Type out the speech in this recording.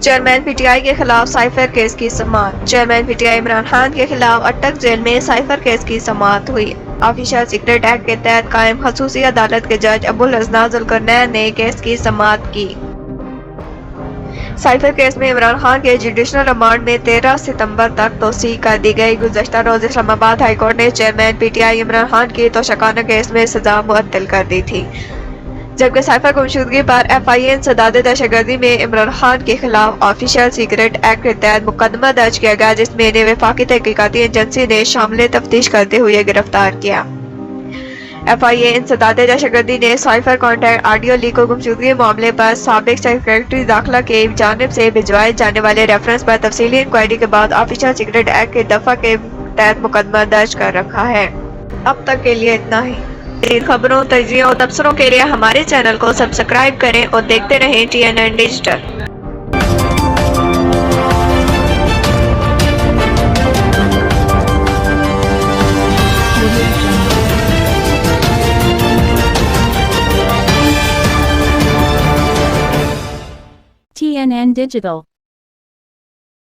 Chairman PTI के खिलाफ cipher case की समाअत। चेयरमैन पीटीआई इमरान खान के खिलाफ अटक जेल में साइफर केस की समाअत हुई। ऑफिशियल सीक्रेट एक्ट के तहत कायम खसूसी अदालत के जज अबुल अज़ना ज़ुल्करनैन ने केस की समाअत की। साइफर केस में इमरान खान के जुडिशल रिमांड में 13 सितंबर तक तोसी कर दी गई। गुज़श्ता रोज इस्लामाबाद हाई कोर्ट ने चेयरमैन पीटीआई इमरान खान की तोशाखाना केस में सजा मुअत्तल कर दी थी, जबकि साइफर गुमशुदगी पर FIA इंसदाद दहशतगर्दी में इमरान खान के खिलाफ ऑफिशियल सीक्रेट एक्ट के तहत मुकदमा दर्ज किया गया, जिसमें इन्हें वफाकी तहकीकाती एजेंसी ने शामिल तफ्तीश करते हुए गिरफ्तार किया। FIA इंसदाद दहशतगर्दी ने साइफर कॉन्टैक्ट ऑडियो लीक और गुमशुदगी मामले पर साबिक सेक्रेटरी दाखिला के जानिब से भिजवाए जाने वाले रेफरेंस पर तफसीली इंक्वायरी के बाद ऑफिशियल सीक्रेट एक्ट के दफा के तहत मुकदमा दर्ज कर रखा है। अब तक के लिए इतना ही। खबरों, तजियों और तबसरों के लिए हमारे चैनल को सब्सक्राइब करें और देखते रहें TNN डिजिटल। TNN Digital